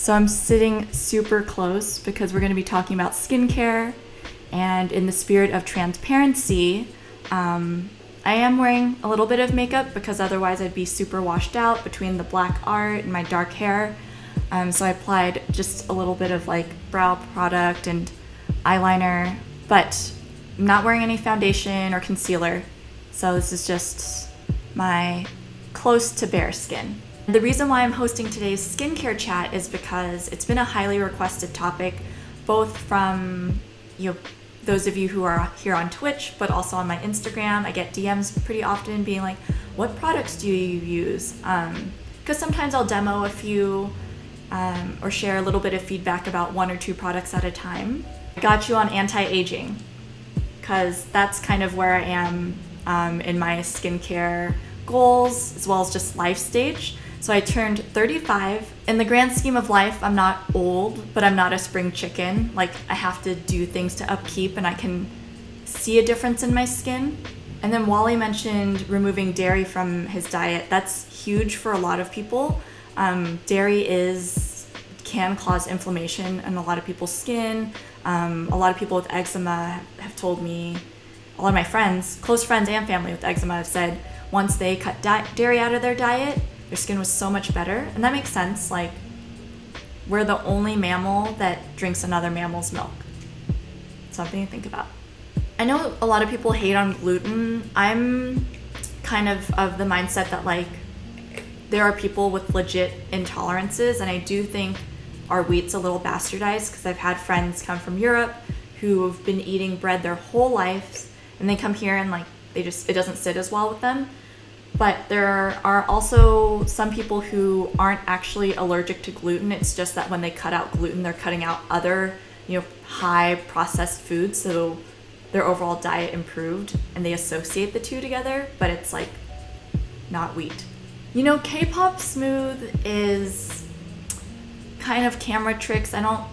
So I'm sitting super close because we're going to be talking about skincare, and in the spirit of transparency, I am wearing a little bit of makeup because otherwise I'd be super washed out between the black art and my dark hair. So I applied just a little bit of like brow product and eyeliner, but I'm not wearing any foundation or concealer. So this is just my close to bare skin. The reason why I'm hosting today's skincare chat is because it's been a highly requested topic, both from those of you who are here on Twitch, but also on my Instagram. I get DMs pretty often being like, what products do you use? Because sometimes I'll demo a few or share a little bit of feedback about one or two products at a time. I got you on anti-aging because that's kind of where I am in my skincare goals as well as just life stage. So I turned 35. In the grand scheme of life, I'm not old, but I'm not a spring chicken. Like, I have to do things to upkeep, and I can see a difference in my skin. And then Wally mentioned removing dairy from his diet. That's huge for a lot of people. Dairy can cause inflammation in a lot of people's skin. A lot of people with eczema have told me, a lot of my friends, close friends and family with eczema have said once they cut dairy out of their diet, their skin was so much better. And that makes sense. Like, we're the only mammal that drinks another mammal's milk. Something to think about. I know a lot of people hate on gluten. I'm kind of the mindset that like there are people with legit intolerances, and I do think our wheat's a little bastardized because I've had friends come from Europe who have been eating bread their whole lives, and they come here and like it doesn't sit as well with them. But there are also some people who aren't actually allergic to gluten. It's just that when they cut out gluten, they're cutting out other, high processed foods, so their overall diet improved, and they associate the two together, but it's like not wheat. K-pop smooth is kind of camera tricks. The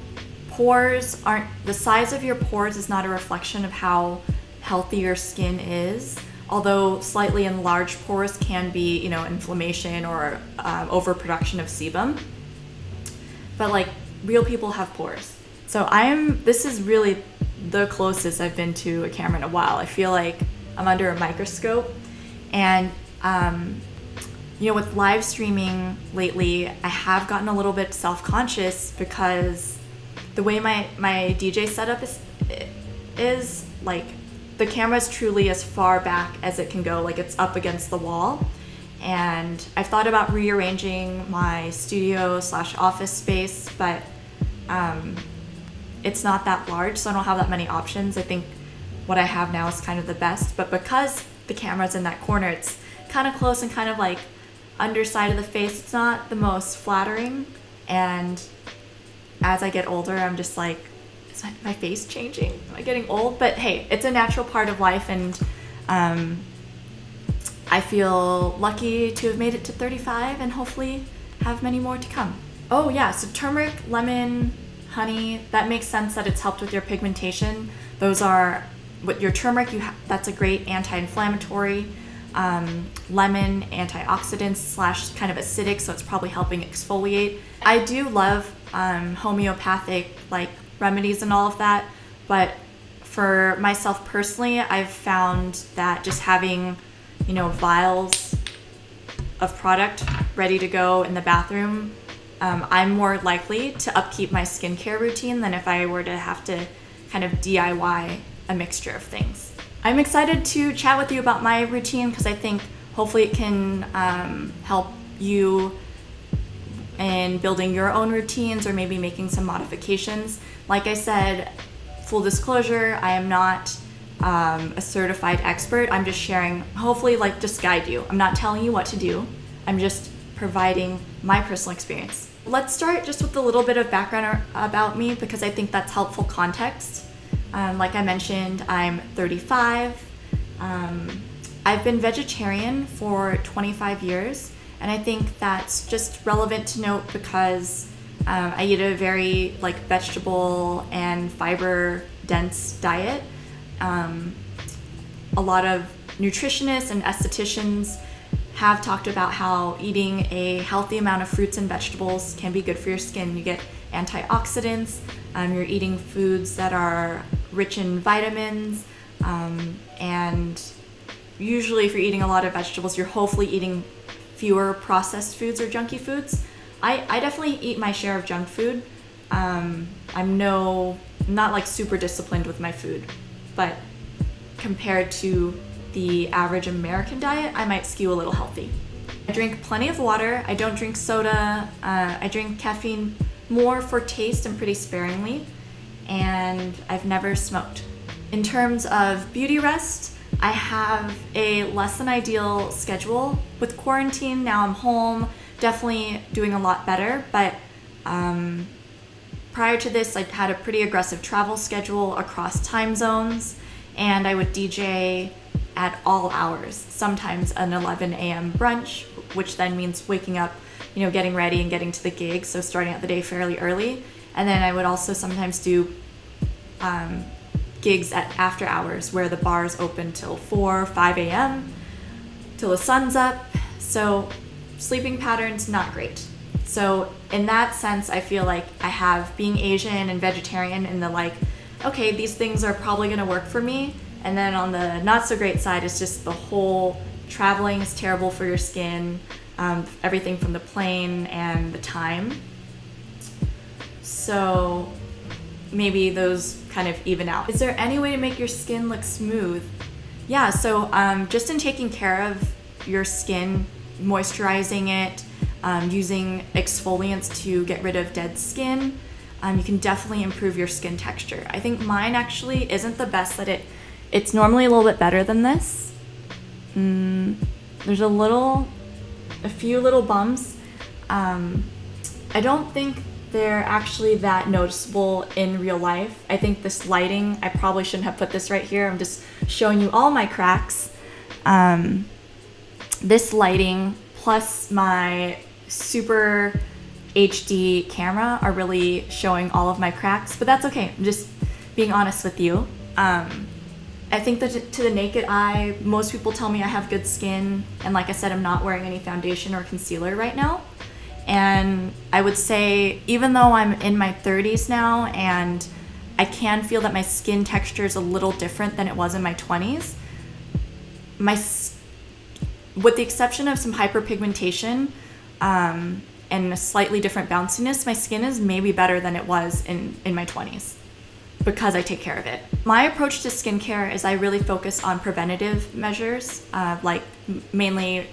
size of your pores is not a reflection of how healthy your skin is. Although slightly enlarged pores can be, inflammation or overproduction of sebum. But like real people have pores. So this is really the closest I've been to a camera in a while. I feel like I'm under a microscope. And, with live streaming lately, I have gotten a little bit self-conscious because the way my DJ setup is like, the camera is truly as far back as it can go, like it's up against the wall. And I've thought about rearranging my studio/office space, but it's not that large, so I don't have that many options. I think what I have now is kind of the best, but because the camera's in that corner, it's kind of close and kind of like underside of the face. It's not the most flattering, and as I get older, I'm just like, is my face changing? Am I getting old? But hey, it's a natural part of life, and I feel lucky to have made it to 35 and hopefully have many more to come. Oh yeah, so turmeric, lemon, honey, that makes sense that it's helped with your pigmentation. Those are what your turmeric, that's a great anti-inflammatory. Lemon, antioxidants / kind of acidic, so it's probably helping exfoliate. I do love homeopathic like remedies and all of that, but for myself personally, I've found that just having vials of product ready to go in the bathroom, I'm more likely to upkeep my skincare routine than if I were to have to kind of DIY a mixture of things. I'm excited to chat with you about my routine because I think hopefully it can help you in building your own routines or maybe making some modifications. Like I said, full disclosure, I am not a certified expert. I'm just sharing, hopefully like just guide you. I'm not telling you what to do. I'm just providing my personal experience. Let's start just with a little bit of background about me because I think that's helpful context. Like I mentioned, I'm 35. I've been vegetarian for 25 years, and I think that's just relevant to note because I eat a very like vegetable and fiber dense diet. A lot of nutritionists and estheticians have talked about how eating a healthy amount of fruits and vegetables can be good for your skin. You get antioxidants, you're eating foods that are rich in vitamins, and usually if you're eating a lot of vegetables, you're hopefully eating fewer processed foods or junky foods. I definitely eat my share of junk food. I'm not like super disciplined with my food, but compared to the average American diet, I might skew a little healthy. I drink plenty of water. I don't drink soda. I drink caffeine more for taste and pretty sparingly, and I've never smoked. In terms of beauty rest, I have a less than ideal schedule. With quarantine, now I'm home, definitely doing a lot better, but prior to this, I had a pretty aggressive travel schedule across time zones, and I would DJ at all hours, sometimes an 11 a.m. brunch, which then means waking up, getting ready and getting to the gig, so starting out the day fairly early. And then I would also sometimes do gigs at after hours where the bar's open till 4, 5 a.m. till the sun's up. So sleeping patterns, not great. So in that sense, I feel like I have being Asian and vegetarian in the okay, these things are probably gonna work for me. And then on the not so great side is just the whole traveling is terrible for your skin, everything from the plane and the time. So maybe those kind of even out. Is there any way to make your skin look smooth? Yeah, so just in taking care of your skin, moisturizing it, using exfoliants to get rid of dead skin, you can definitely improve your skin texture. I think mine actually isn't the best that it's normally a little bit better than this. There's a few little bumps. I don't think they're actually that noticeable in real life. I think this lighting, I probably shouldn't have put this right here. I'm just showing you all my cracks. This lighting plus my super HD camera are really showing all of my cracks, but that's okay. I'm just being honest with you. I think that to the naked eye, most people tell me I have good skin, and like I said, I'm not wearing any foundation or concealer right now. And I would say, even though I'm in my 30s now and I can feel that my skin texture is a little different than it was in my 20s, with the exception of some hyperpigmentation and a slightly different bounciness, my skin is maybe better than it was in my 20s because I take care of it. My approach to skincare is I really focus on preventative measures, like mainly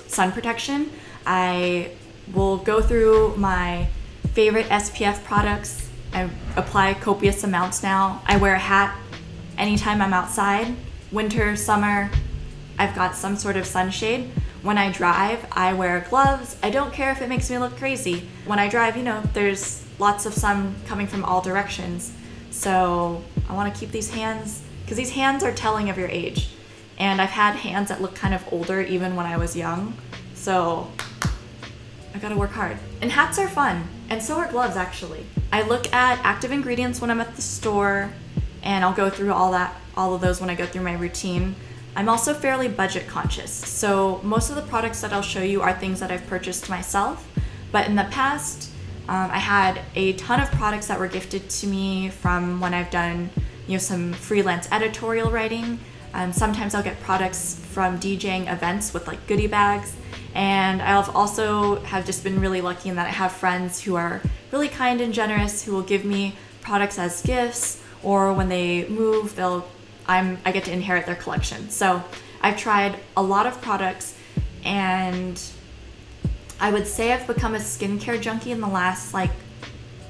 sun protection. I will go through my favorite SPF products. I apply copious amounts now. I wear a hat anytime I'm outside, winter, summer. I've got some sort of sunshade. When I drive, I wear gloves. I don't care if it makes me look crazy. When I drive, there's lots of sun coming from all directions. So I want to keep these hands, because these hands are telling of your age. And I've had hands that look kind of older even when I was young. So I gotta work hard. And hats are fun, and so are gloves actually. I look at active ingredients when I'm at the store, and I'll go through all of those when I go through my routine. I'm also fairly budget conscious, so most of the products that I'll show you are things that I've purchased myself, but in the past, I had a ton of products that were gifted to me from when I've done some freelance editorial writing. Sometimes I'll get products from DJing events with goodie bags. And I've also just been really lucky in that I have friends who are really kind and generous who will give me products as gifts, or when they move, I get to inherit their collection. So I've tried a lot of products, and I would say I've become a skincare junkie in the last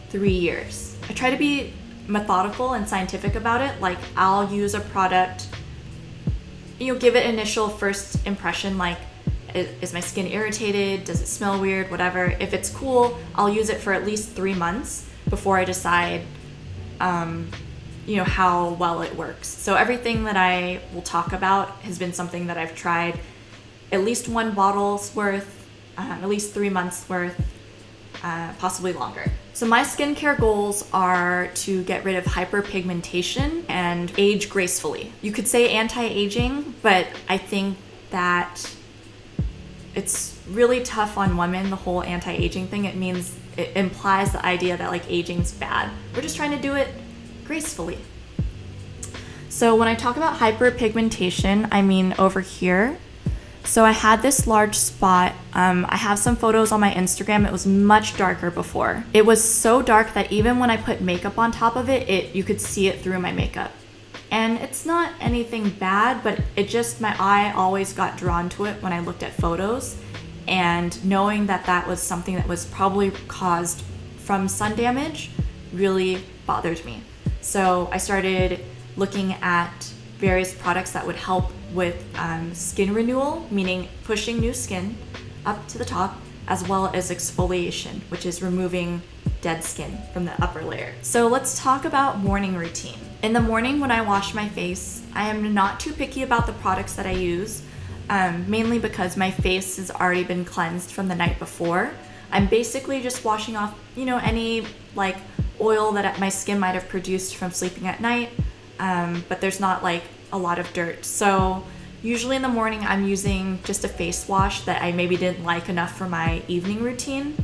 3 years. I try to be methodical and scientific about it. I'll use a product, give it initial first impression, is my skin irritated? Does it smell weird? Whatever. If it's cool, I'll use it for at least 3 months before I decide, how well it works. So everything that I will talk about has been something that I've tried at least 1 bottle's worth, at least 3 months worth, possibly longer. So my skincare goals are to get rid of hyperpigmentation and age gracefully. You could say anti-aging, but I think that it's really tough on women, the whole anti-aging thing. It implies the idea that like aging's bad. We're just trying to do it gracefully. So when I talk about hyperpigmentation, I mean over here. So I had this large spot. I have some photos on my Instagram. It was much darker before. It was so dark that even when I put makeup on top of it, you could see it through my makeup. And it's not anything bad, but my eye always got drawn to it when I looked at photos. And knowing that that was something that was probably caused from sun damage really bothered me. So I started looking at various products that would help with skin renewal, meaning pushing new skin up to the top, as well as exfoliation, which is removing dead skin from the upper layer. So let's talk about morning routine. In the morning when I wash my face, I am not too picky about the products that I use, mainly because my face has already been cleansed from the night before. I'm basically just washing off, any like oil that my skin might have produced from sleeping at night, but there's not like a lot of dirt. So usually in the morning I'm using just a face wash that I maybe didn't like enough for my evening routine.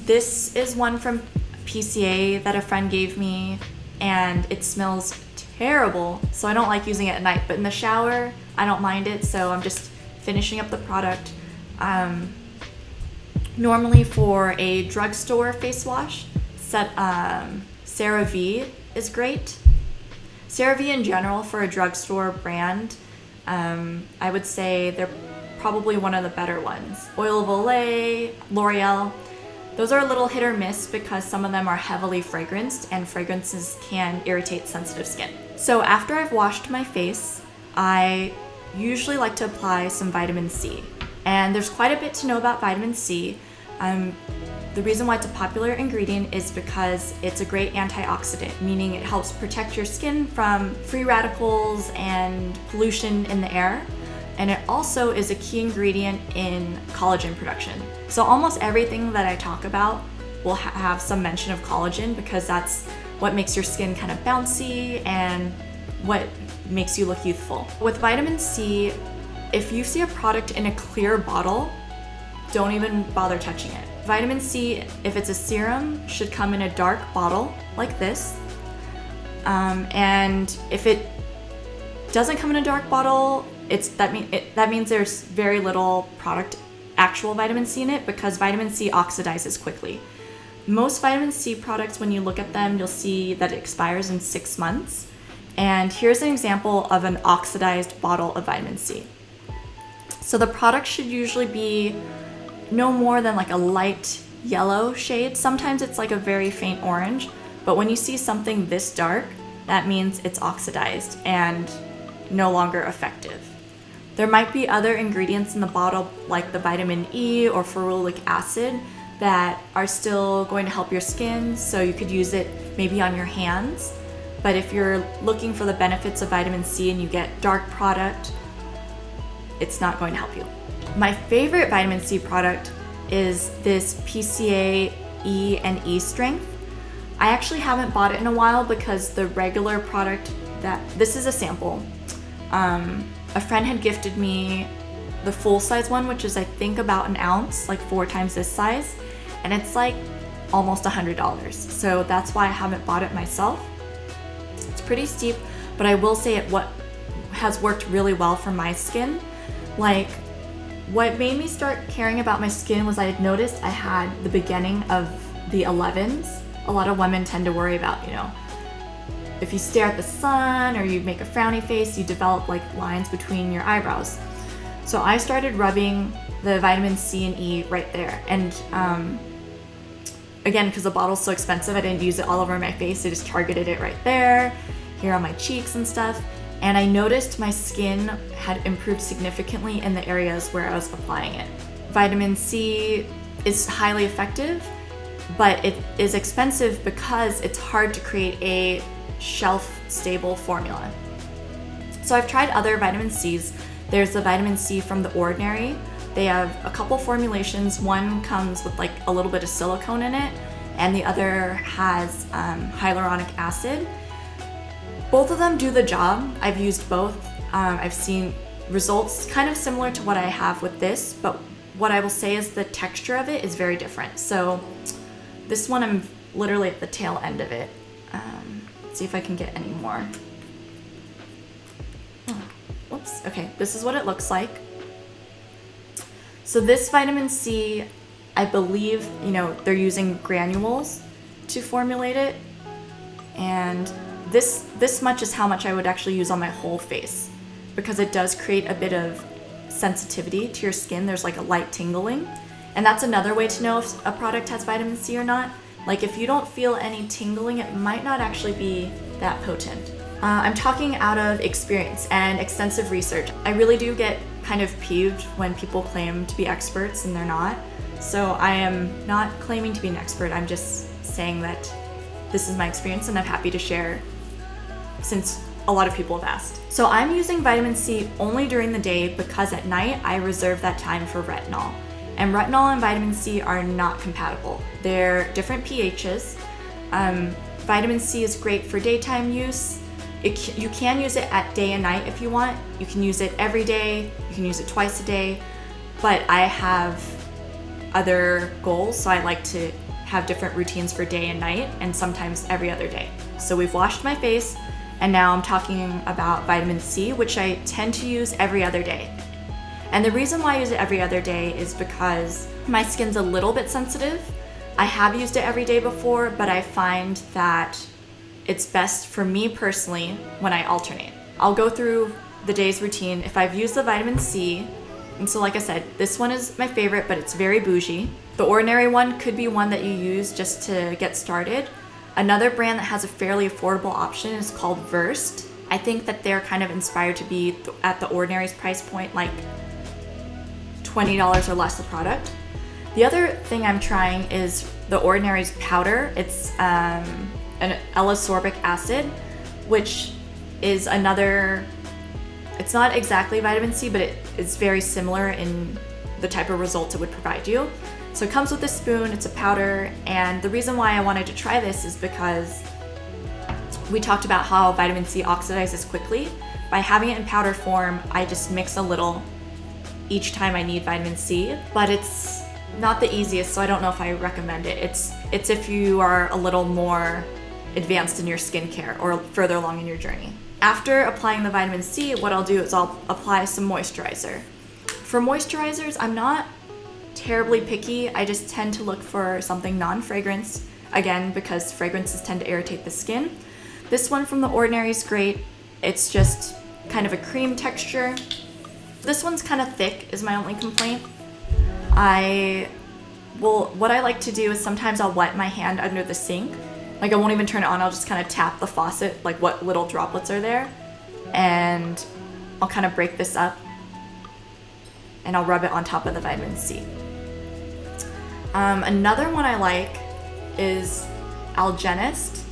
This is one from PCA that a friend gave me, and it smells terrible, so I don't like using it at night, but in the shower I don't mind it, so I'm just finishing up the product. Normally for a drugstore face wash, CeraVe is great. CeraVe in general for a drugstore brand, I would say they're probably one of the better ones. Oil of Olay, L'Oreal, those are a little hit or miss because some of them are heavily fragranced and fragrances can irritate sensitive skin. So after I've washed my face, I usually like to apply some vitamin C. And there's quite a bit to know about vitamin C. The reason why it's a popular ingredient is because it's a great antioxidant, meaning it helps protect your skin from free radicals and pollution in the air. And it also is a key ingredient in collagen production. So almost everything that I talk about will have some mention of collagen because that's what makes your skin kind of bouncy and what makes you look youthful. With vitamin C, if you see a product in a clear bottle, don't even bother touching it. Vitamin C, if it's a serum, should come in a dark bottle like this. And if it doesn't come in a dark bottle, that means there's very little actual vitamin C in it because vitamin C oxidizes quickly. Most vitamin C products, when you look at them, you'll see that it expires in 6 months. And here's an example of an oxidized bottle of vitamin C. So the product should usually be no more than like a light yellow shade. Sometimes it's like a very faint orange, but when you see something this dark, that means it's oxidized and no longer effective. There might be other ingredients in the bottle like the vitamin E or ferulic acid that are still going to help your skin, so you could use it maybe on your hands. But if you're looking for the benefits of vitamin C and you get dark product, it's not going to help you. My favorite vitamin C product is this PCA E and E strength. I actually haven't bought it in a while because the regular product this is a sample. A friend had gifted me the full size one, which is I think about an ounce, like 4 times this size, and it's like almost $100. So that's why I haven't bought it myself. It's pretty steep, but I will say what has worked really well for my skin. Like, what made me start caring about my skin was I had noticed I had the beginning of the 11s. A lot of women tend to worry about, if you stare at the sun or you make a frowny face, you develop like lines between your eyebrows. So I started rubbing the vitamin C and E right there. And again, because the bottle's so expensive, I didn't use it all over my face. I just targeted it right there, here on my cheeks and stuff. And I noticed my skin had improved significantly in the areas where I was applying it. Vitamin C is highly effective, but it is expensive because it's hard to create a shelf-stable formula. So I've tried other vitamin C's. There's the vitamin C from The Ordinary. They have a couple formulations. One comes with like a little bit of silicone in it, and the other has hyaluronic acid. Both of them do the job. I've used both. I've seen results kind of similar to what I have with this, but what I will say is the texture of it is very different. So this one, I'm literally at the tail end of it. Let's see if I can get any more. Whoops, okay, this is what it looks like. So this vitamin C, I believe, they're using granules to formulate it. And this much is how much I would actually use on my whole face, because it does create a bit of sensitivity to your skin. There's like a light tingling. And that's another way to know if a product has vitamin C or not. Like if you don't feel any tingling, it might not actually be that potent. I'm talking out of experience and extensive research. I really do get kind of peeved when people claim to be experts and they're not. So I am not claiming to be an expert. I'm just saying that this is my experience and I'm happy to share since a lot of people have asked. So I'm using vitamin C only during the day because at night I reserve that time for retinol. And retinol and vitamin C are not compatible. They're different pHs. Vitamin C is great for daytime use. You can use it at day and night if you want. You can use it every day. You can use it twice a day. But I have other goals, so I like to have different routines for day and night, and sometimes every other day. So we've washed my face, and now I'm talking about vitamin C, which I tend to use every other day. And the reason why I use it every other day is because my skin's a little bit sensitive. I have used it every day before, but I find that it's best for me personally when I alternate. I'll go through the day's routine. If I've used the vitamin C, and so like I said, this one is my favorite, but it's very bougie. The ordinary one could be one that you use just to get started. Another brand that has a fairly affordable option is called Versed. I think that they're kind of inspired to be at the Ordinary's price point, like $20 or less a product. The other thing I'm trying is the Ordinary's powder. It's an L-ascorbic acid, which is another, it's not exactly vitamin C, but it is very similar in the type of results it would provide you. So it comes with a spoon, it's a powder, and the reason why I wanted to try this is because we talked about how vitamin C oxidizes quickly. By having it in powder form, I just mix a little each time I need vitamin C, but it's not the easiest, so I don't know if I recommend it. It's if you are a little more advanced in your skincare or further along in your journey. After applying the vitamin C, what I'll do is I'll apply some moisturizer. For moisturizers, I'm not terribly picky. I just tend to look for something non-fragrance, again, because fragrances tend to irritate the skin. This one from The Ordinary is great. It's just kind of a cream texture. This one's kind of thick is my only complaint. What I like to do is sometimes I'll wet my hand under the sink. Like I won't even turn it on, I'll just kind of tap the faucet, like what little droplets are there. And I'll kind of break this up and I'll rub it on top of the vitamin C. Another one I like is Algenist.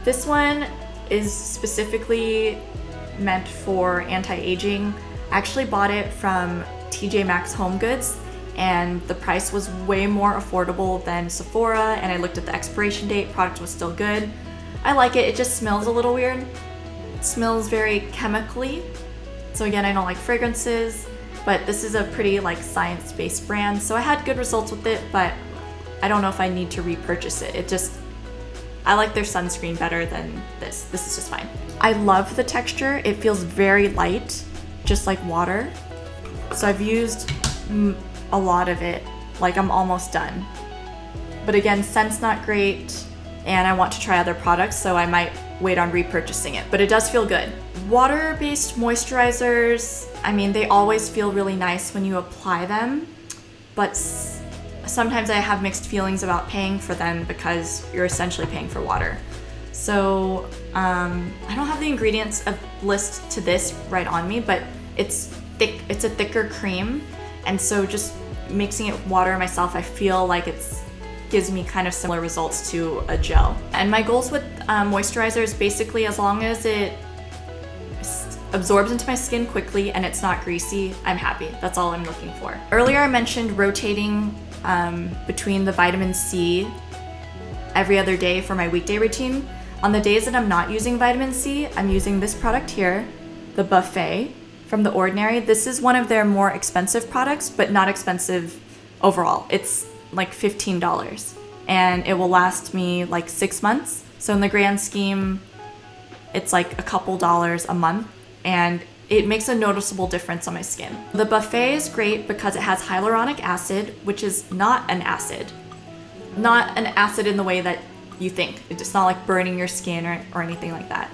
This one is specifically meant for anti-aging. I actually bought it from TJ Maxx Home Goods, and the price was way more affordable than Sephora, and I looked at the expiration date, product was still good. I like it, it just smells a little weird. It smells very chemically. So again, I don't like fragrances, but this is a pretty like science-based brand, so I had good results with it, but I don't know if I need to repurchase it. I like their sunscreen better than this. This is just fine. I love the texture. It feels very light, just like water. So I've used a lot of it, like I'm almost done. But again, scent's not great, and I want to try other products, so I might wait on repurchasing it, but it does feel good. Water-based moisturizers, I mean, they always feel really nice when you apply them, but sometimes I have mixed feelings about paying for them because you're essentially paying for water. So I don't have the ingredients list to this right on me, but it's thick. It's a thicker cream, and so just mixing it with water myself, I feel like it gives me kind of similar results to a gel. And my goals with moisturizer is basically as long as it absorbs into my skin quickly and it's not greasy, I'm happy. That's all I'm looking for. Earlier I mentioned rotating between the vitamin C every other day for my weekday routine. On the days that I'm not using vitamin C, I'm using this product here, the Buffet from The Ordinary. This is one of their more expensive products, but not expensive overall. It's like $15 and it will last me like 6 months. So in the grand scheme, it's like a couple dollars a month and it makes a noticeable difference on my skin. The Buffet is great because it has hyaluronic acid, which is not an acid. Not an acid in the way that you think. It's not like burning your skin or anything like that.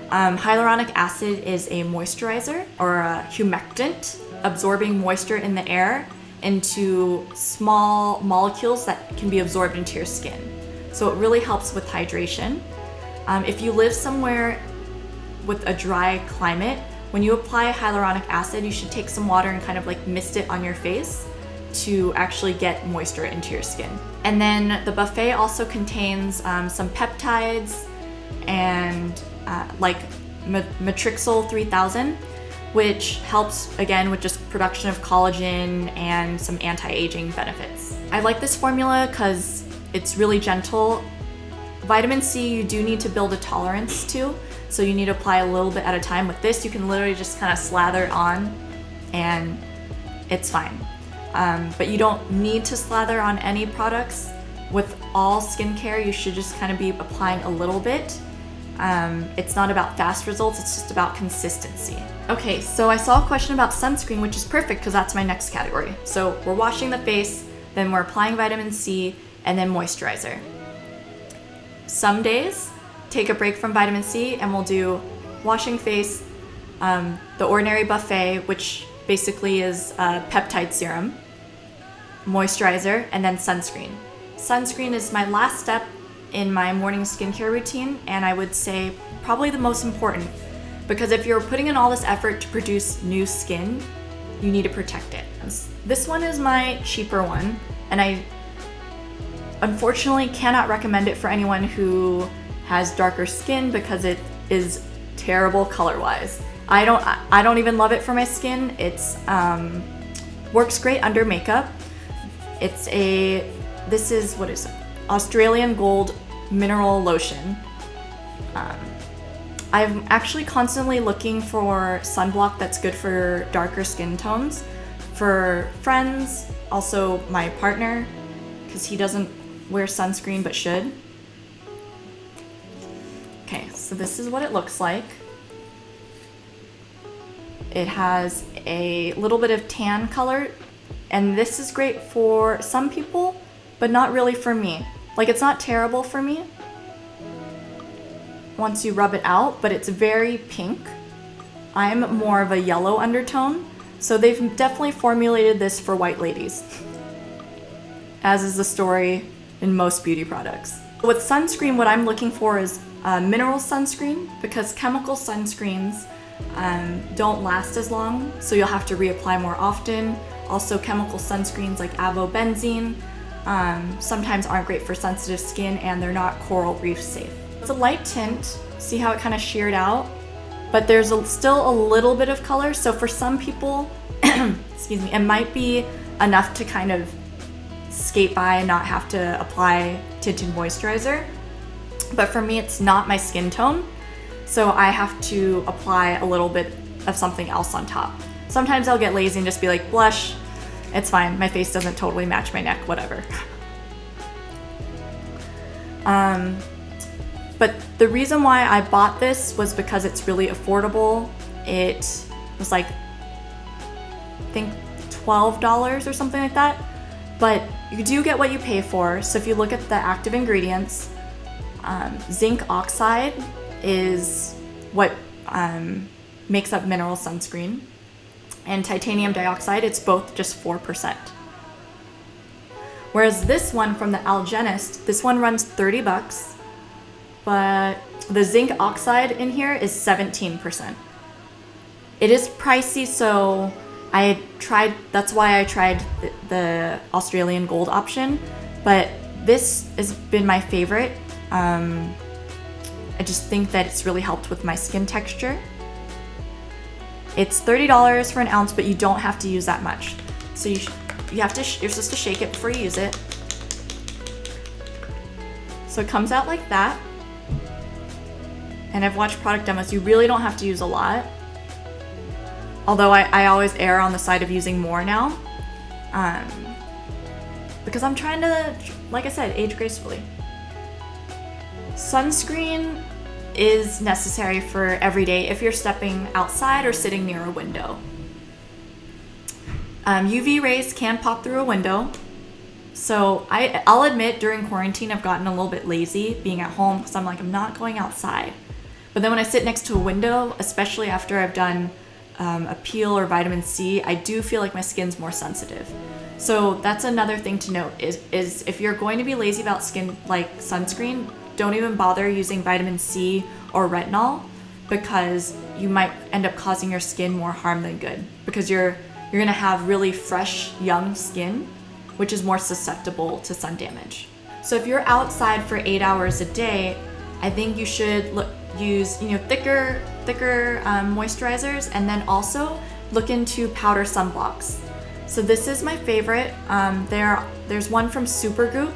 Hyaluronic acid is a moisturizer or a humectant, absorbing moisture in the air into small molecules that can be absorbed into your skin. So it really helps with hydration. If you live somewhere with a dry climate, when you apply hyaluronic acid, you should take some water and kind of like mist it on your face to actually get moisture into your skin. And then the Buffet also contains some peptides and like Matrixyl 3000, which helps again with just production of collagen and some anti-aging benefits. I like this formula because it's really gentle. Vitamin C you do need to build a tolerance to, so you need to apply a little bit at a time. With this, you can literally just kind of slather it on and it's fine. But you don't need to slather on any products. With all skincare, you should just kind of be applying a little bit. It's not about fast results, it's just about consistency. Okay, so I saw a question about sunscreen, which is perfect because that's my next category. So we're washing the face, then we're applying vitamin C, and then moisturizer. Some days, take a break from vitamin C and we'll do washing face, The Ordinary Buffet, which basically is a peptide serum, moisturizer, and then sunscreen. Sunscreen is my last step in my morning skincare routine, and I would say probably the most important, because if you're putting in all this effort to produce new skin, you need to protect it. This one is my cheaper one, and I unfortunately cannot recommend it for anyone who has darker skin because it is terrible color-wise. I don't even love it for my skin. It's works great under makeup. This is, what is it? Australian Gold Mineral Lotion. I'm actually constantly looking for sunblock that's good for darker skin tones. For friends, also my partner, because he doesn't wear sunscreen but should. Okay, so this is what it looks like. It has a little bit of tan color, and this is great for some people, but not really for me. Like, it's not terrible for me once you rub it out, but it's very pink. I'm more of a yellow undertone, so they've definitely formulated this for white ladies, as is the story in most beauty products. With sunscreen, what I'm looking for is mineral sunscreen, because chemical sunscreens don't last as long, so you'll have to reapply more often. Also, chemical sunscreens like avobenzene sometimes aren't great for sensitive skin, and they're not coral reef safe. It's a light tint. See how it kind of sheared out? But there's still a little bit of color, so for some people, excuse me, it might be enough to kind of skate by and not have to apply tinted moisturizer. But for me, it's not my skin tone, so I have to apply a little bit of something else on top. Sometimes I'll get lazy and just be like, blush, it's fine, my face doesn't totally match my neck, whatever. But the reason why I bought this was because it's really affordable. It was like, I think $12 or something like that. But you do get what you pay for. So if you look at the active ingredients, zinc oxide is what makes up mineral sunscreen. And titanium dioxide, it's both just 4%. Whereas this one from the Algenist, this one runs $30, but the zinc oxide in here is 17%. It is pricey, so that's why I tried the Australian Gold option, but this has been my favorite. I just think that it's really helped with my skin texture. It's $30 for an ounce, but you don't have to use that much. So you're supposed to shake it before you use it. So it comes out like that. And I've watched product demos, you really don't have to use a lot. Although I always err on the side of using more now. Because I'm trying to, like I said, age gracefully. Sunscreen is necessary for every day if you're stepping outside or sitting near a window. UV rays can pop through a window. So I'll admit during quarantine I've gotten a little bit lazy being at home because I'm like, I'm not going outside. But then when I sit next to a window, especially after I've done a peel or vitamin C, I do feel like my skin's more sensitive. So that's another thing to note is if you're going to be lazy about skin like sunscreen, don't even bother using vitamin C or retinol, because you might end up causing your skin more harm than good, because you're gonna have really fresh, young skin, which is more susceptible to sun damage. So if you're outside for 8 hours a day, I think you should use thicker moisturizers, and then also look into powder sunblocks. So this is my favorite. There's one from Supergoop,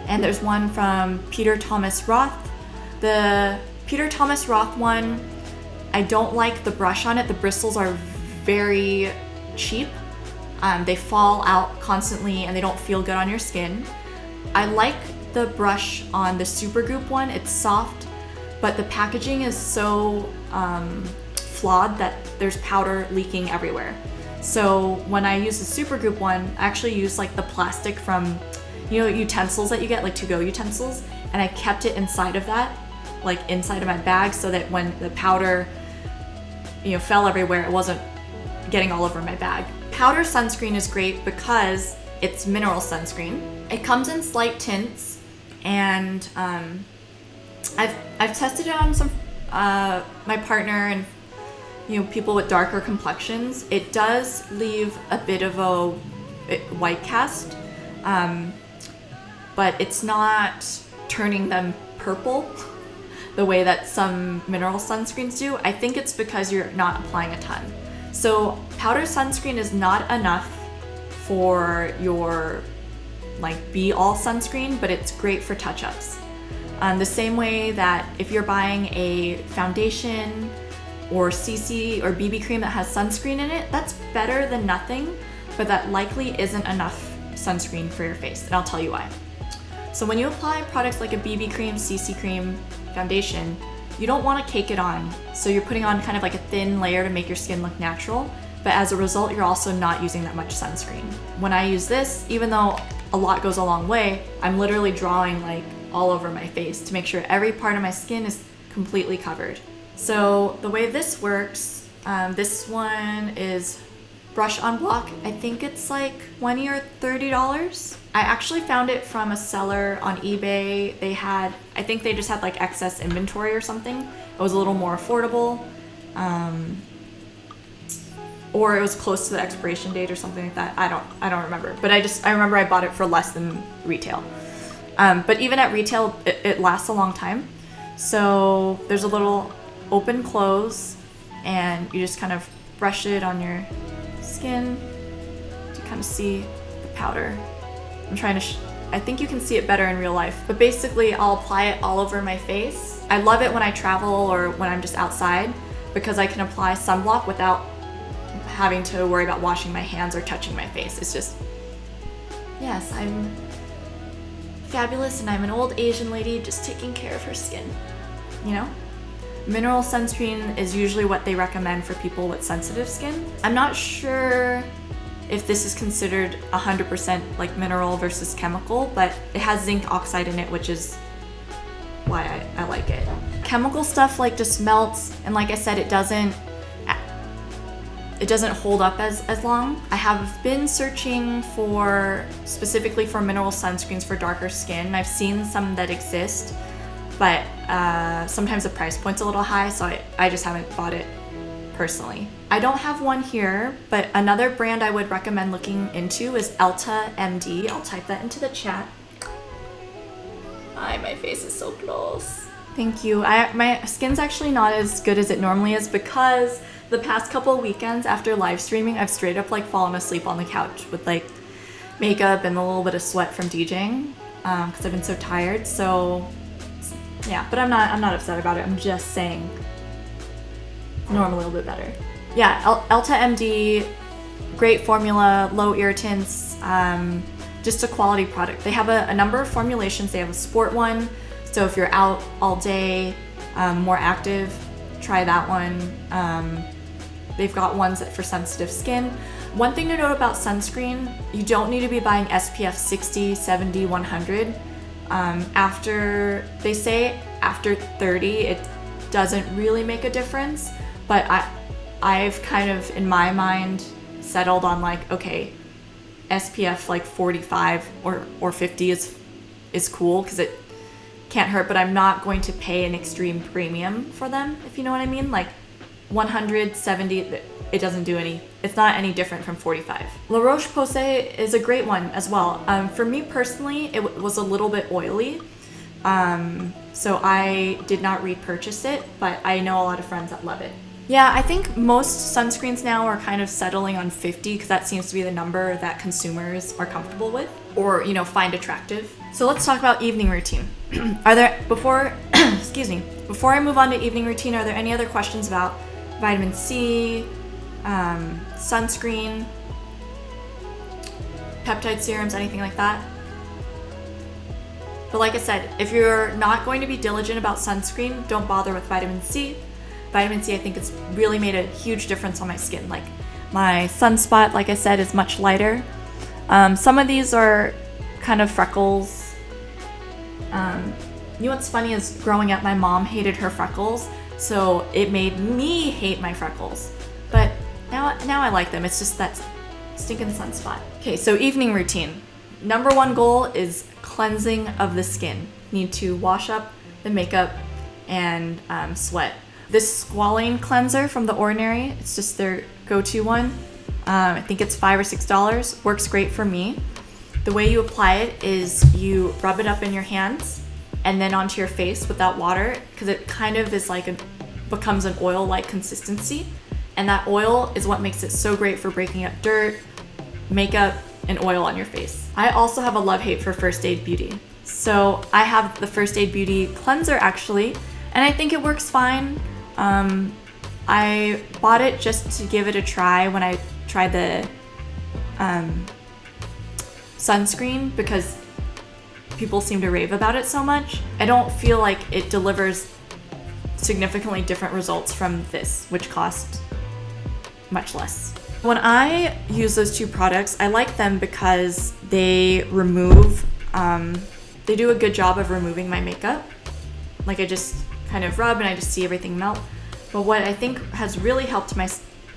and there's one from Peter Thomas Roth. The Peter Thomas Roth one, I don't like the brush on it. The bristles are very cheap. They fall out constantly and they don't feel good on your skin. I like the brush on the Supergoop one. It's soft, but the packaging is so flawed that there's powder leaking everywhere. So when I use the Supergoop one, I actually use like the plastic from, utensils that you get, like to-go utensils, and I kept it inside of that, like inside of my bag, so that when the powder, fell everywhere, it wasn't getting all over my bag. Powder sunscreen is great because it's mineral sunscreen. It comes in slight tints, and I've tested it on some my partner and people with darker complexions. It does leave a bit of a white cast, but it's not turning them purple the way that some mineral sunscreens do. I think it's because you're not applying a ton. So powder sunscreen is not enough for your be-all sunscreen, but it's great for touch-ups. The same way that if you're buying a foundation or CC or BB cream that has sunscreen in it, that's better than nothing, but that likely isn't enough sunscreen for your face, and I'll tell you why. So when you apply products like a BB cream, CC cream, foundation, you don't want to cake it on. So you're putting on kind of like a thin layer to make your skin look natural, but as a result, you're also not using that much sunscreen. When I use this, even though a lot goes a long way, I'm literally drawing all over my face to make sure every part of my skin is completely covered. So the way this works, this one is brush on block. I think it's like $20 or $30. I actually found it from a seller on eBay. I think they just had excess inventory or something. It was a little more affordable, or it was close to the expiration date or something like that. I don't remember, but I remember I bought it for less than retail. But even at retail, it lasts a long time. So there's a little open close, and you just kind of brush it on your skin to kind of see the powder. I'm trying to I think you can see it better in real life, but basically I'll apply it all over my face. I love it when I travel or when I'm just outside, because I can apply sunblock without having to worry about washing my hands or touching my face. It's just, yes, I'm fabulous and I'm an old Asian lady just taking care of her skin, Mineral sunscreen is usually what they recommend for people with sensitive skin. I'm not sure if this is considered 100% mineral versus chemical, but it has zinc oxide in it, which is why I like it. Chemical stuff just melts, and like I said, it doesn't hold up as long. I have been searching specifically for mineral sunscreens for darker skin. I've seen some that exist, but sometimes the price point's a little high, so I just haven't bought it personally. I don't have one here, but another brand I would recommend looking into is Elta MD. I'll type that into the chat. My face is so close. Thank you. My skin's actually not as good as it normally is, because the past couple of weekends after live streaming, I've straight up fallen asleep on the couch with makeup and a little bit of sweat from DJing, because I've been so tired. So yeah, but I'm not upset about it. I'm just saying normally a little bit better. Yeah, Elta MD, great formula, low irritants, just a quality product. They have a number of formulations. They have a sport one, so if you're out all day, more active, try that one. They've got ones for sensitive skin. One thing to note about sunscreen, you don't need to be buying SPF 60, 70, 100. They say after 30, it doesn't really make a difference, but I've kind of, in my mind, settled on like, okay, SPF like 45 or 50 is cool because it can't hurt, but I'm not going to pay an extreme premium for them, if you know what I mean. Like 170, it doesn't do it's not any different from 45. La Roche-Posay is a great one as well. For me personally, it was a little bit oily, so I did not repurchase it, but I know a lot of friends that love it. Yeah, I think most sunscreens now are kind of settling on 50 because that seems to be the number that consumers are comfortable with or, find attractive. So let's talk about evening routine. Before I move on to evening routine, are there any other questions about vitamin C, sunscreen, peptide serums, anything like that? But like I said, if you're not going to be diligent about sunscreen, don't bother with vitamin C. Vitamin C, I think, it's really made a huge difference on my skin. Like my sunspot, like I said, is much lighter. Some of these are kind of freckles. What's funny is growing up, my mom hated her freckles, so it made me hate my freckles. But now I like them. It's just that stinking sunspot. Okay, so evening routine. Number one goal is cleansing of the skin. Need to wash up the makeup and sweat. This Squalane cleanser from The Ordinary, it's just their go-to one. I think it's $5 or $6. Works great for me. The way you apply it is you rub it up in your hands and then onto your face without water, because it kind of is becomes an oil-like consistency. And that oil is what makes it so great for breaking up dirt, makeup, and oil on your face. I also have a love-hate for First Aid Beauty. So I have the First Aid Beauty cleanser actually, and I think it works fine. I bought it just to give it a try when I tried the sunscreen because people seem to rave about it so much. I don't feel like it delivers significantly different results from this, which cost much less. When I use those two products, I like them because they remove, they do a good job of removing my makeup. Like I just kind of rub and I just see everything melt. But what I think has really helped my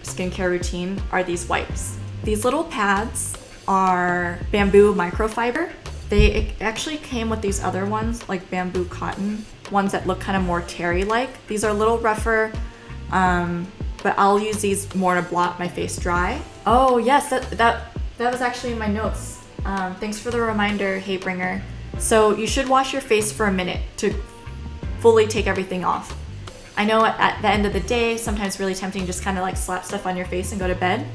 skincare routine are these wipes. These little pads are bamboo microfiber. They actually came with these other ones, like bamboo cotton, ones that look kind of more terry-like. These are a little rougher, but I'll use these more to blot my face dry. Oh yes, that was actually in my notes. Thanks for the reminder, Hatebringer. So you should wash your face for a minute to fully take everything off. I know at the end of the day, sometimes it's really tempting to just kind of like slap stuff on your face and go to bed,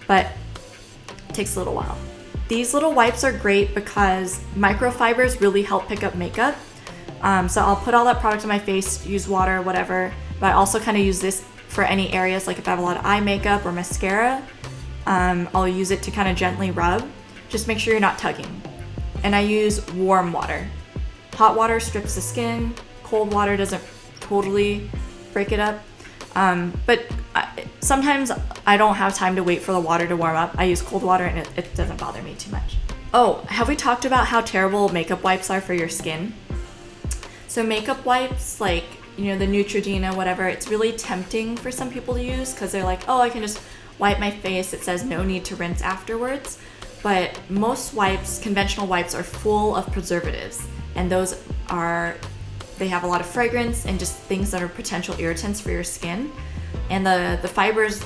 but it takes a little while. These little wipes are great because microfibers really help pick up makeup. So I'll put all that product on my face, use water, whatever, but I also kind of use this for any areas, like if I have a lot of eye makeup or mascara, I'll use it to kind of gently rub. Just make sure you're not tugging. And I use warm water. Hot water strips the skin, cold water doesn't totally break it up. But sometimes I don't have time to wait for the water to warm up. I use cold water and it doesn't bother me too much. Oh, have we talked about how terrible makeup wipes are for your skin? So makeup wipes, like, the Neutrogena, whatever, it's really tempting for some people to use because they're like, oh, I can just wipe my face. It says no need to rinse afterwards. But most wipes, conventional wipes, are full of preservatives. And they have a lot of fragrance and just things that are potential irritants for your skin. And the fibers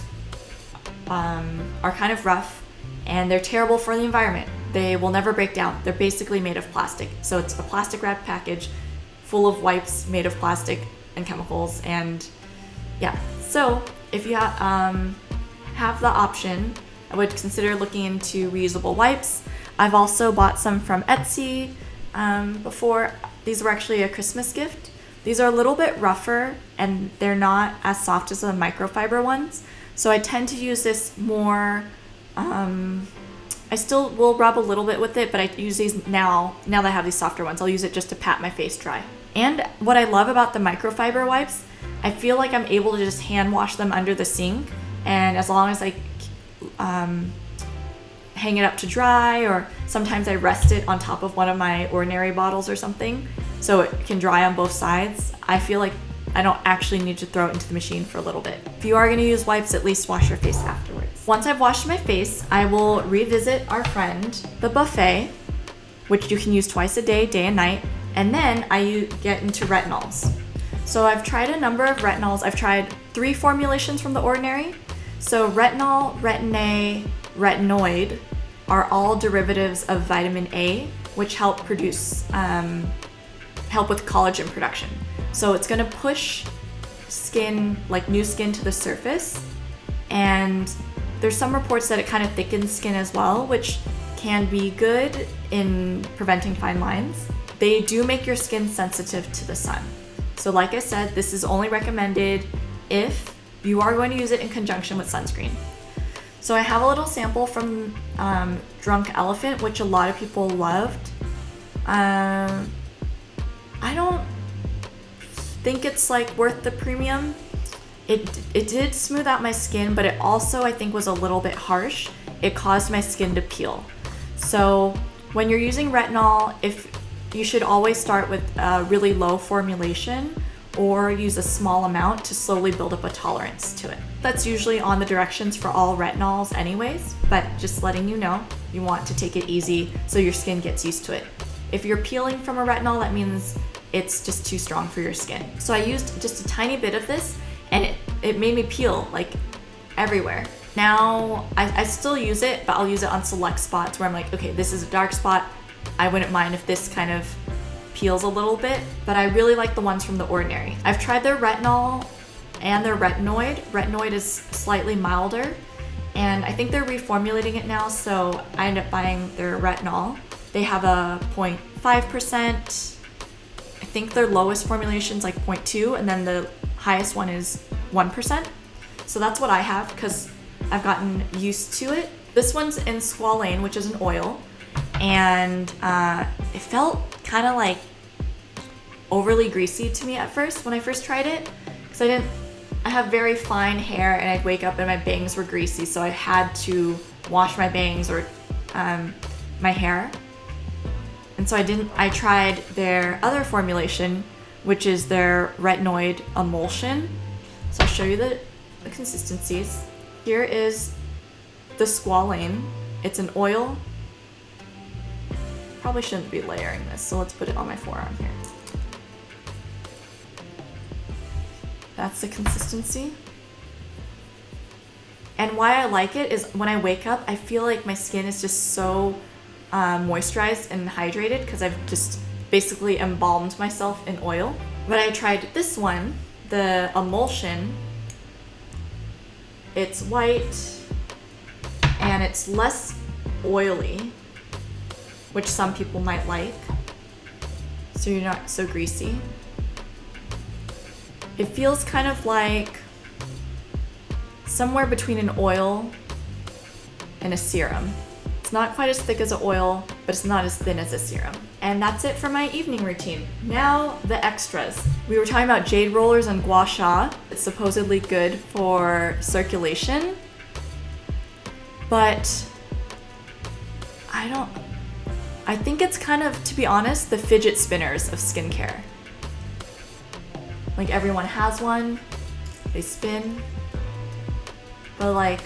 are kind of rough and they're terrible for the environment. They will never break down. They're basically made of plastic. So it's a plastic wrap package full of wipes made of plastic and chemicals. And yeah, so if you have the option, I would consider looking into reusable wipes. I've also bought some from Etsy before. These were actually a Christmas gift. These are a little bit rougher and they're not as soft as the microfiber ones. So I tend to use this more, I still will rub a little bit with it, but I use these now that I have these softer ones. I'll use it just to pat my face dry. And what I love about the microfiber wipes, I feel like I'm able to just hand wash them under the sink, and as long as I hang it up to dry, or sometimes I rest it on top of one of my ordinary bottles or something so it can dry on both sides, I feel like I don't actually need to throw it into the machine for a little bit. If you are going to use wipes, at least wash your face afterwards. Once I've washed my face, I will revisit our friend, the buffet, which you can use twice a day, day and night, and then I get into retinols. So I've tried a number of retinols. I've tried 3 formulations from The Ordinary. So retinol, retin-A, retinoid are all derivatives of vitamin A, which help produce, help with collagen production. So it's gonna push skin, like new skin, to the surface. And there's some reports that it kind of thickens skin as well, which can be good in preventing fine lines. They do make your skin sensitive to the sun. So like I said, this is only recommended if you are going to use it in conjunction with sunscreen. So I have a little sample from Drunk Elephant, which a lot of people loved. I don't think it's like worth the premium. It did smooth out my skin, but it also, I think, was a little bit harsh. It caused my skin to peel. So when you're using retinol, you should always start with a really low formulation or use a small amount to slowly build up a tolerance to it. That's usually on the directions for all retinols anyways, but just letting you know, you want to take it easy so your skin gets used to it. If you're peeling from a retinol, that means it's just too strong for your skin. So I used just a tiny bit of this, and it made me peel like everywhere. Now, I still use it, but I'll use it on select spots where I'm like, okay, this is a dark spot. I wouldn't mind if this kind of peels a little bit, but I really like the ones from The Ordinary. I've tried their retinol and their retinoid. Retinoid is slightly milder, and I think they're reformulating it now, so I end up buying their retinol. They have a 0.5%. I think their lowest formulation is like 0.2, and then the highest one is 1%. So that's what I have because I've gotten used to it. This one's in Squalane, which is an oil, and it felt kind of like overly greasy to me at first when I first tried it, because I have very fine hair, and I'd wake up and my bangs were greasy, so I had to wash my bangs or my hair. And so I tried their other formulation, which is their retinoid emulsion. So I'll show you the consistencies. Here is the Squalane. It's an oil. Probably shouldn't be layering this, so let's put it on my forearm here. That's the consistency. And why I like it is when I wake up, I feel like my skin is just so moisturized and hydrated because I've just basically embalmed myself in oil. But I tried this one, the emulsion. It's white and it's less oily, which some people might like, so you're not so greasy. It feels kind of like somewhere between an oil and a serum. It's not quite as thick as an oil, but it's not as thin as a serum. And that's it for my evening routine. Now the extras. We were talking about jade rollers and gua sha. It's supposedly good for circulation, but I think it's kind of, to be honest, the fidget spinners of skincare. Like everyone has one, they spin, but like,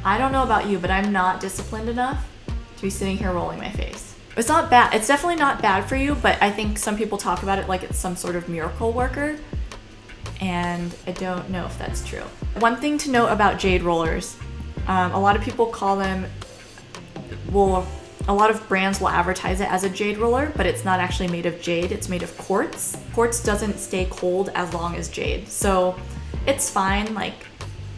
I don't know about you, but I'm not disciplined enough to be sitting here rolling my face. It's not bad. It's definitely not bad for you, but I think some people talk about it like it's some sort of miracle worker, and I don't know if that's true. One thing to note about jade rollers, a lot of people call them, a lot of brands will advertise it as a jade roller, but it's not actually made of jade, it's made of quartz. Quartz doesn't stay cold as long as jade, so it's fine. Like,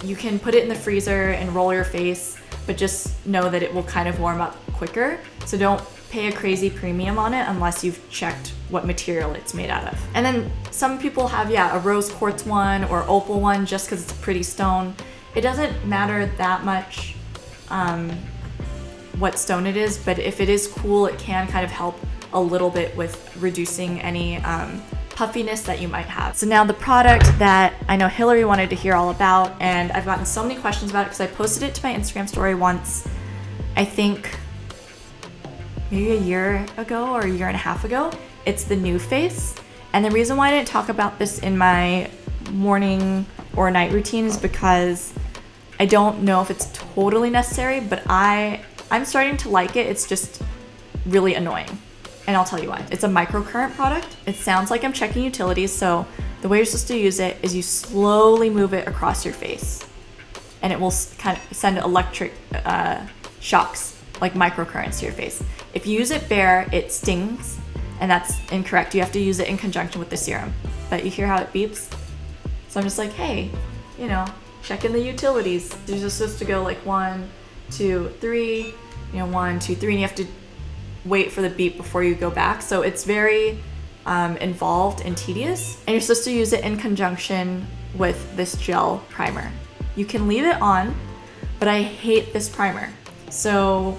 you can put it in the freezer and roll your face, but just know that it will kind of warm up quicker. So don't pay a crazy premium on it unless you've checked what material it's made out of. And then some people have, a rose quartz one or opal one just because it's a pretty stone. It doesn't matter that much what stone it is, but if it is cool, it can kind of help a little bit with reducing any puffiness that you might have. So now the product that I know Hillary wanted to hear all about, and I've gotten so many questions about it because I posted it to my Instagram story once, I think maybe a year ago or a year and a half ago. It's the nuface. And the reason why I didn't talk about this in my morning or night routine is because I don't know if it's totally necessary, but I'm starting to like it. It's just really annoying. And I'll tell you why. It's a microcurrent product. It sounds like I'm checking utilities. So the way you're supposed to use it is you slowly move it across your face, and it will kind of send electric shocks, like microcurrents to your face. If you use it bare, it stings, and that's incorrect. You have to use it in conjunction with the serum. But you hear how it beeps? So I'm just like, hey, checking the utilities. You're just supposed to go like 1, 2, 3, 1, 2, 3, and you have to wait for the beep before you go back. So it's very involved and tedious. And you're supposed to use it in conjunction with this gel primer. You can leave it on, but I hate this primer. So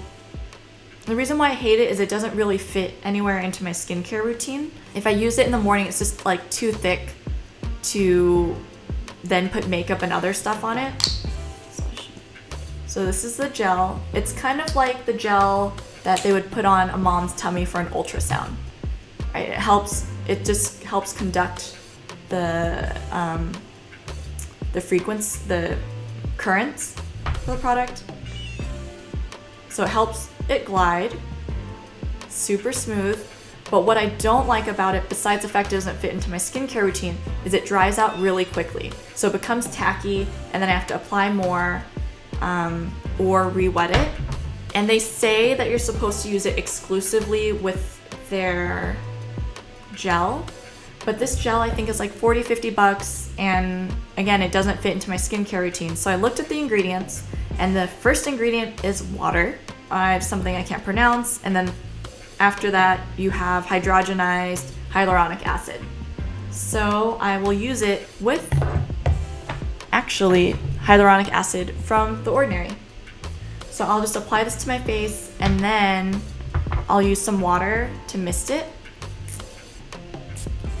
the reason why I hate it is it doesn't really fit anywhere into my skincare routine. If I use it in the morning, it's just like too thick to then put makeup and other stuff on it. So this is the gel. It's kind of like the gel that they would put on a mom's tummy for an ultrasound, right? It just helps conduct the currents for the product. So it helps it glide, super smooth. But what I don't like about it, besides the fact it doesn't fit into my skincare routine, is it dries out really quickly. So it becomes tacky, and then I have to apply more or re-wet it. And they say that you're supposed to use it exclusively with their gel, but this gel I think is like $40-50, and again, it doesn't fit into my skincare routine. So I looked at the ingredients, and the first ingredient is water, something I can't pronounce, and then after that you have hydrogenized hyaluronic acid. So I will use it with actually hyaluronic acid from The Ordinary. So I'll just apply this to my face, and then I'll use some water to mist it.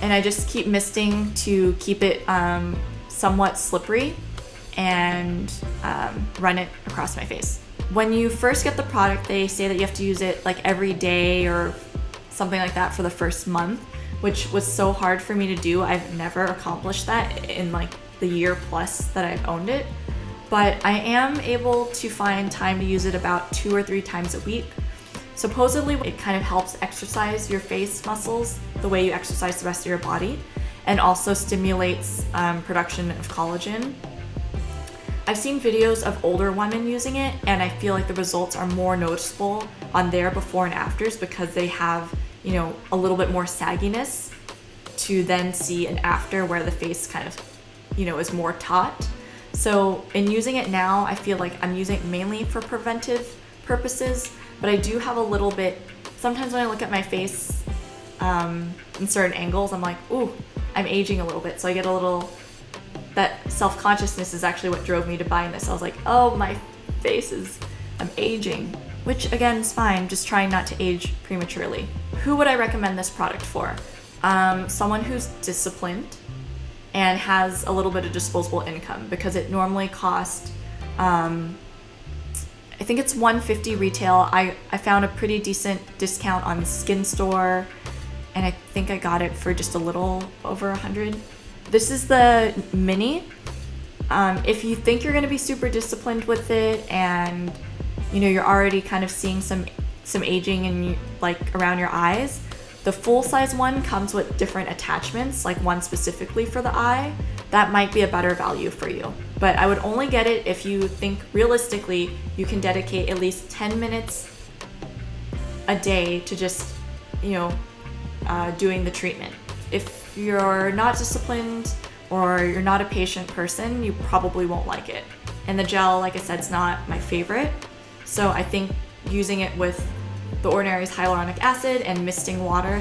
And I just keep misting to keep it somewhat slippery, and run it across my face. When you first get the product, they say that you have to use it like every day or something like that for the first month, which was so hard for me to do. I've never accomplished that in like the year plus that I've owned it. But I am able to find time to use it about 2 or 3 times a week. Supposedly, it kind of helps exercise your face muscles the way you exercise the rest of your body, and also stimulates production of collagen. I've seen videos of older women using it, and I feel like the results are more noticeable on their before and afters because they have, a little bit more sagginess to then see an after where the face kind of, is more taut. So in using it now, I feel like I'm using it mainly for preventive purposes, but I do have a little bit, sometimes when I look at my face in certain angles, I'm like, ooh, I'm aging a little bit. So I get a little, that self-consciousness is actually what drove me to buying this. I was like, oh, my face I'm aging, which again is fine, just trying not to age prematurely. Who would I recommend this product for? Someone who's disciplined and has a little bit of disposable income, because it normally costs, I think it's $150 retail. I found a pretty decent discount on Skin Store, and I think I got it for just a little over $100. This is the mini. If you think you're gonna be super disciplined with it, and you're already kind of seeing some aging in like around your eyes, the full-size one comes with different attachments, like one specifically for the eye. That might be a better value for you. But I would only get it if you think realistically you can dedicate at least 10 minutes a day to just, doing the treatment. If you're not disciplined or you're not a patient person, you probably won't like it. And the gel, like I said, is not my favorite. So I think using it with The Ordinary's hyaluronic acid and misting water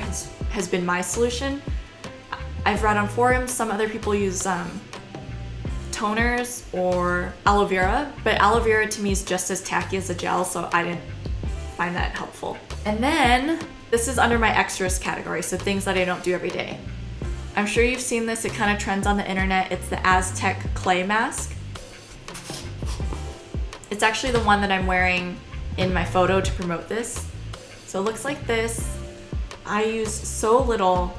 has been my solution. I've read on forums some other people use toners or aloe vera, but aloe vera to me is just as tacky as a gel, so I didn't find that helpful. And then this is under my extras category, so things that I don't do every day. I'm sure you've seen this, it kind of trends on the internet. It's the Aztec clay mask. It's actually the one that I'm wearing in my photo to promote this. So it looks like this. I use so little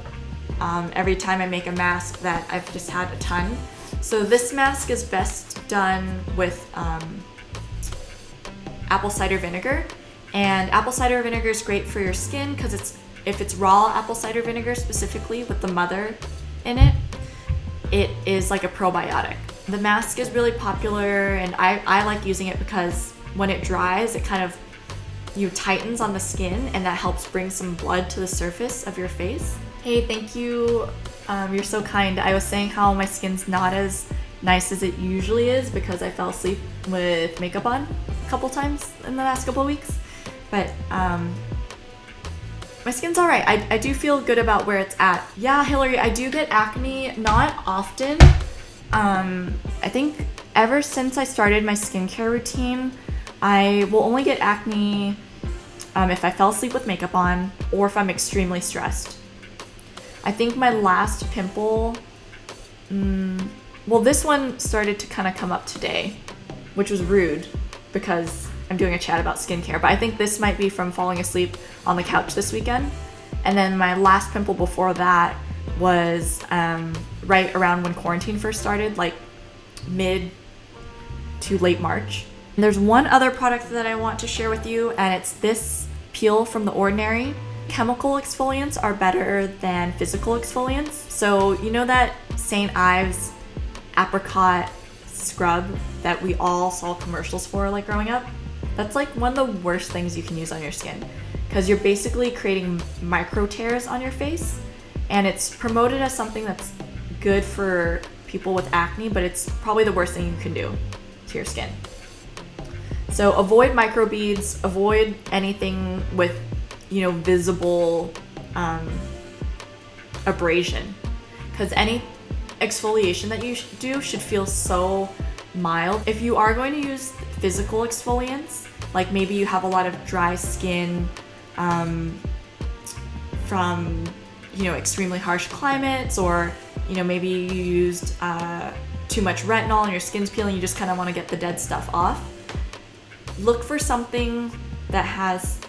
every time I make a mask that I've just had a ton. So this mask is best done with apple cider vinegar. And apple cider vinegar is great for your skin because if it's raw apple cider vinegar specifically with the mother in it, it is like a probiotic. The mask is really popular and I like using it because when it dries, it kind of tightens on the skin and that helps bring some blood to the surface of your face. Hey, thank you. You're so kind. I was saying how my skin's not as nice as it usually is because I fell asleep with makeup on a couple times in the last couple of weeks. But my skin's all right. I do feel good about where it's at. Yeah, Hillary, I do get acne, not often. I think ever since I started my skincare routine, I will only get acne if I fell asleep with makeup on or if I'm extremely stressed. I think my last pimple, well, this one started to kind of come up today, which was rude because I'm doing a chat about skincare, but I think this might be from falling asleep on the couch this weekend. And then my last pimple before that was right around when quarantine first started, like mid to late March. And there's one other product that I want to share with you, and it's this peel from The Ordinary. Chemical exfoliants are better than physical exfoliants. So you know that St. Ives apricot scrub that we all saw commercials for like growing up? That's like one of the worst things you can use on your skin because you're basically creating micro tears on your face, and it's promoted as something that's good for people with acne, but it's probably the worst thing you can do to your skin. So avoid microbeads, avoid anything with, visible abrasion, because any exfoliation that you do should feel so mild. If you are going to use physical exfoliants, like maybe you have a lot of dry skin from extremely harsh climates, or maybe you used too much retinol and your skin's peeling, you just kind of want to get the dead stuff off, look for something that has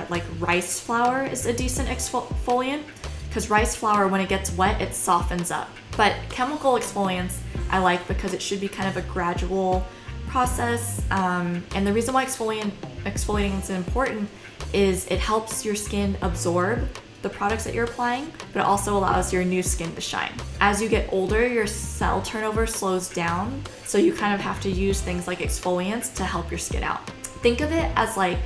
like rice flour is a decent exfoliant, because rice flour, when it gets wet, it softens up. But chemical exfoliants I like because it should be kind of a gradual process, and the reason why exfoliating is important is it helps your skin absorb the products that you're applying, but it also allows your new skin to shine. As you get older, your cell turnover slows down, so you kind of have to use things like exfoliants to help your skin out. Think of it as like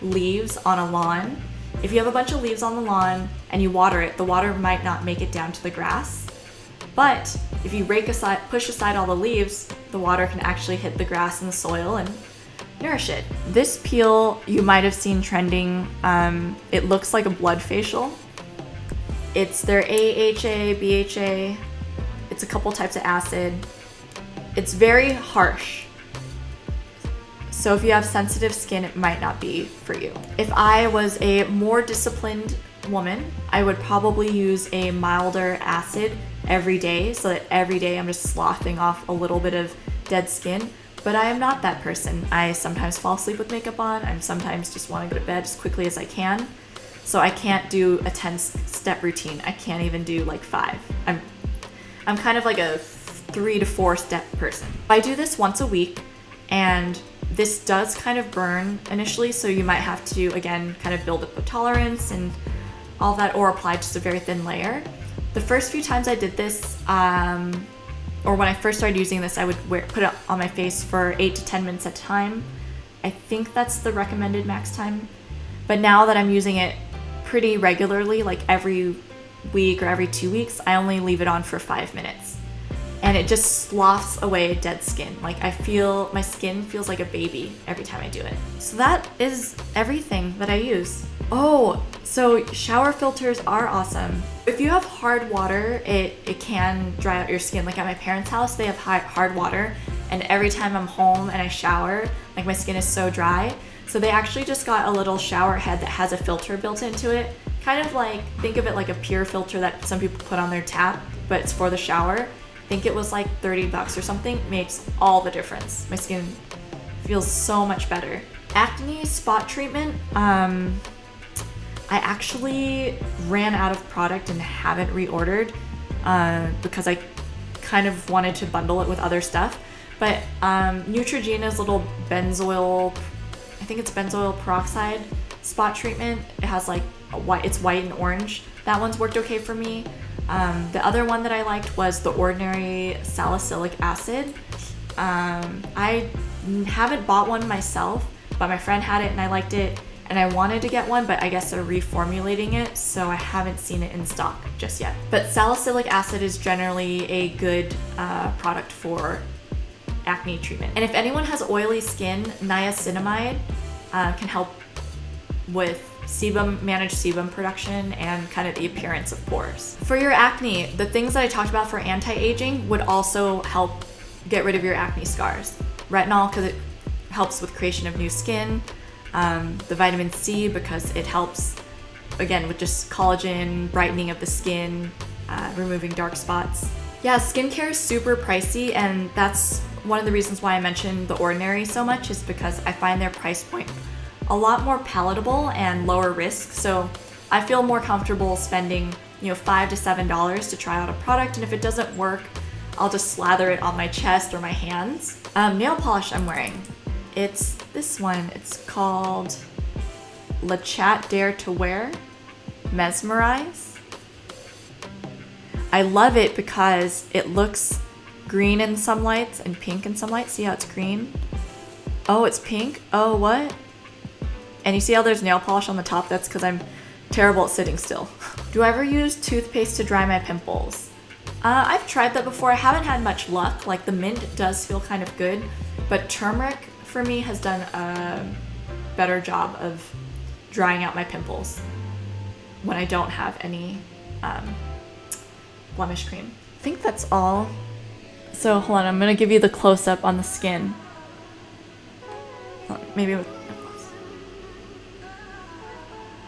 leaves on a lawn. If you have a bunch of leaves on the lawn and you water it, the water might not make it down to the grass. But if you push aside all the leaves, the water can actually hit the grass and the soil and nourish it. This peel you might have seen trending. It looks like a blood facial. It's their AHA, BHA. It's a couple types of acid. It's very harsh. So if you have sensitive skin, it might not be for you. If I was a more disciplined woman, I would probably use a milder acid every day, so that every day I'm just sloughing off a little bit of dead skin. But I am not that person. I sometimes fall asleep with makeup on. I sometimes just want to go to bed as quickly as I can. So I can't do a 10-step routine. I can't even do like 5. I'm kind of like a 3 to 4 step person. I do this once a week, and this does kind of burn initially, so you might have to, again, kind of build up a tolerance and all that, or apply just a very thin layer. The first few times I did this, or when I first started using this, I would put it on my face for 8 to 10 minutes at a time. I think that's the recommended max time. But now that I'm using it pretty regularly, like every week or every 2 weeks, I only leave it on for 5 minutes. and it just sloughs away dead skin. Like my skin feels like a baby every time I do it. So that is everything that I use. Oh, so shower filters are awesome. If you have hard water, it can dry out your skin. Like at my parents' house, they have hard water, and every time I'm home and I shower, like my skin is so dry. So they actually just got a little shower head that has a filter built into it. Kind of like, think of it like a pure filter that some people put on their tap, but it's for the shower. I think it was like $30 or something. Makes all the difference. My skin feels so much better. Acne spot treatment. I actually ran out of product and haven't reordered because I kind of wanted to bundle it with other stuff. But Neutrogena's little benzoyl, I think it's benzoyl peroxide spot treatment. It has like it's white and orange. That one's worked okay for me. The other one that I liked was the Ordinary salicylic acid. I haven't bought one myself, but my friend had it and I liked it, and I wanted to get one, but I guess they're reformulating it, so I haven't seen it in stock just yet. But salicylic acid is generally a good product for acne treatment. And if anyone has oily skin, niacinamide can help with manage sebum production and kind of the appearance of pores. For your acne, the things that I talked about for anti-aging would also help get rid of your acne scars. Retinol, because it helps with creation of new skin. The vitamin C, because it helps, again, with just collagen, brightening of the skin, removing dark spots. Yeah, skincare is super pricey, and that's one of the reasons why I mentioned The Ordinary so much, is because I find their price point a lot more palatable and lower risk. So I feel more comfortable spending, $5 to $7 to try out a product, and if it doesn't work, I'll just slather it on my chest or my hands. Nail polish I'm wearing. It's this one. It's called Le Chat Dare to Wear Mesmerize. I love it because it looks green in some lights and pink in some lights. See how it's green? Oh, it's pink? Oh, what? And you see how there's nail polish on the top? That's because I'm terrible at sitting still. Do I ever use toothpaste to dry my pimples? I've tried that before. I haven't had much luck. Like the mint does feel kind of good, but turmeric for me has done a better job of drying out my pimples when I don't have any blemish cream. I think that's all. So hold on, I'm gonna give you the close-up on the skin. Maybe with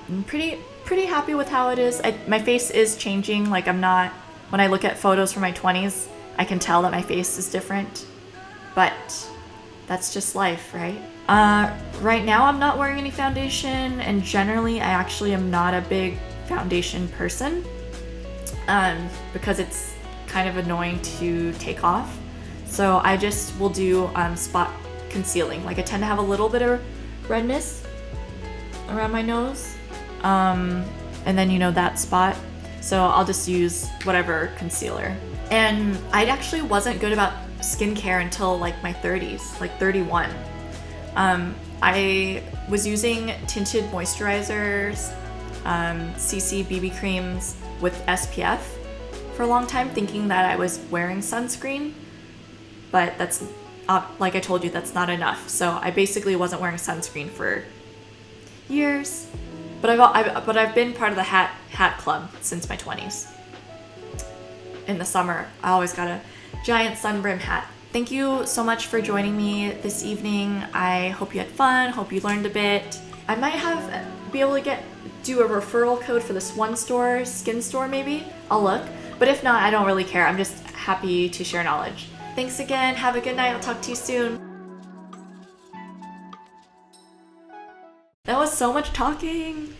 I'm pretty happy with how it is. My face is changing. Like when I look at photos from my 20s, I can tell that my face is different, but that's just life, right? Right now I'm not wearing any foundation, and generally I actually am not a big foundation person because it's kind of annoying to take off. So I just will do spot concealing. Like I tend to have a little bit of redness around my nose. And then that spot, so I'll just use whatever concealer. And I actually wasn't good about skincare until like my 30s, like 31. I was using tinted moisturizers, CC BB creams with SPF for a long time, thinking that I was wearing sunscreen, but that's like I told you, that's not enough. So I basically wasn't wearing sunscreen for years. But I've been part of the hat club since my 20s. In the summer, I always got a giant sunbrim hat. Thank you so much for joining me this evening. I hope you had fun, hope you learned a bit. I might be able to do a referral code for this one store, skin store maybe. I'll look. But if not, I don't really care. I'm just happy to share knowledge. Thanks again. Have a good night. I'll talk to you soon. That was so much talking.